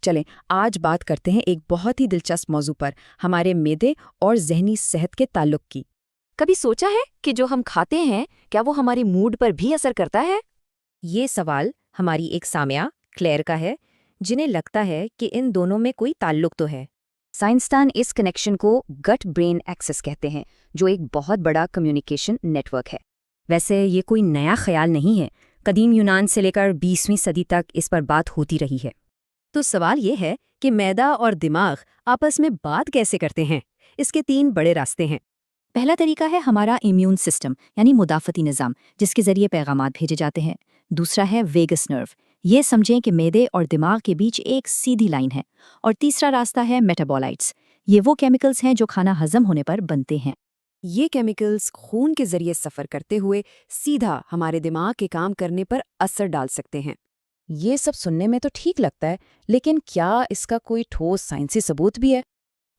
چلیں آج بات کرتے ہیں ایک بہت ہی دلچسپ موضوع پر، ہمارے معدے اور ذہنی صحت کے تعلق کی۔ کبھی سوچا ہے کہ جو ہم کھاتے ہیں کیا وہ ہماری موڈ پر بھی اثر کرتا ہے؟ یہ سوال ہماری ایک سامعہ کلیئر کا ہے، جنہیں لگتا ہے کہ ان دونوں میں کوئی تعلق تو ہے۔ سائنسدان اس کنیکشن کو گٹ برین ایکسس کہتے ہیں، جو ایک بہت بڑا کمیونیکیشن نیٹ ورک ہے۔ ویسے یہ کوئی نیا خیال نہیں ہے، قدیم یونان سے لے کر 20ویں صدی تک اس پر بات ہوتی رہی ہے۔ تو سوال یہ ہے کہ معدہ اور دماغ آپس میں بات کیسے کرتے ہیں؟ اس کے 3 بڑے راستے ہیں۔ پہلا طریقہ ہے ہمارا امیون سسٹم یعنی مدافعتی نظام، جس کے ذریعے پیغامات بھیجے جاتے ہیں۔ دوسرا ہے ویگس نرو، یہ سمجھیں کہ معدے اور دماغ کے بیچ ایک سیدھی لائن ہے۔ اور تیسرا راستہ ہے میٹابولائٹس، یہ وہ کیمیکلز ہیں جو کھانا ہضم ہونے پر بنتے ہیں۔ یہ کیمیکلز خون کے ذریعے سفر کرتے ہوئے سیدھا ہمارے دماغ کے کام کرنے پر اثر ڈال سکتے ہیں۔ یہ سب سننے میں تو ٹھیک لگتا ہے، لیکن کیا اس کا کوئی ٹھوس سائنسی ثبوت بھی ہے؟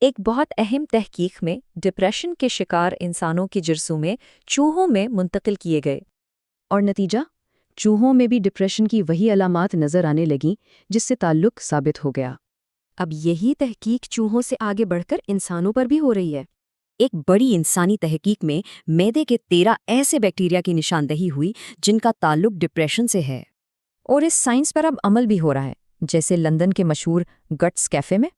ایک بہت اہم تحقیق میں ڈپریشن کے شکار انسانوں کے جرثومے چوہوں میں منتقل کیے گئے، اور نتیجہ؟ چوہوں میں بھی ڈپریشن کی وہی علامات نظر آنے لگیں جس سے تعلق ثابت ہو گیا۔ اب یہی تحقیق چوہوں سے آگے بڑھ کر انسانوں پر بھی ہو رہی ہے۔ ایک بڑی انسانی تحقیق میں معدے کے 13 ایسے بیکٹیریا کی نشاندہی ہوئی جن کا تعلق ڈپریشن سے ہے۔ اور اس سائنس پر اب عمل بھی ہو رہا ہے، جیسے لندن کے مشہور گٹس کیفے میں۔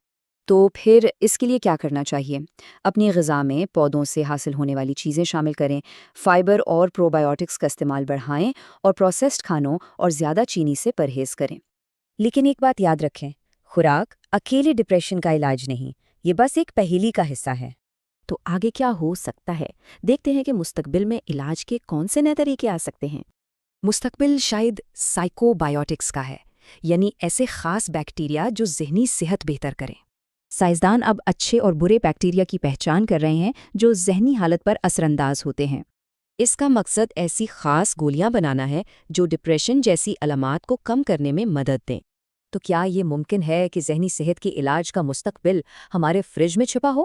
تو پھر اس کے لیے کیا کرنا چاہیے؟ اپنی غذا میں پودوں سے حاصل ہونے والی چیزیں شامل کریں، فائبر اور پروبائیوٹکس کا استعمال بڑھائیں، اور پروسیسڈ کھانوں اور زیادہ چینی سے پرہیز کریں۔ لیکن ایک بات یاد رکھیں، خوراک اکیلے ڈپریشن کا علاج نہیں، یہ بس ایک پہیلی کا حصہ ہے۔ تو آگے کیا ہو سکتا ہے؟ دیکھتے ہیں کہ مستقبل میں علاج کے کون سے نئے طریقے آ سکتے ہیں۔ مستقبل شاید سائیکو بائیوٹکس کا ہے، یعنی ایسے خاص بیکٹیریا جو ذہنی صحت بہتر کریں۔ سائنسدان اب اچھے اور برے بیکٹیریا کی پہچان کر رہے ہیں جو ذہنی حالت پر اثر انداز ہوتے ہیں۔ اس کا مقصد ایسی خاص گولیاں بنانا ہے جو ڈپریشن جیسی علامات کو کم کرنے میں مدد دیں۔ تو کیا یہ ممکن ہے کہ ذہنی صحت کے علاج کا مستقبل ہمارے فریج میں چھپا ہو؟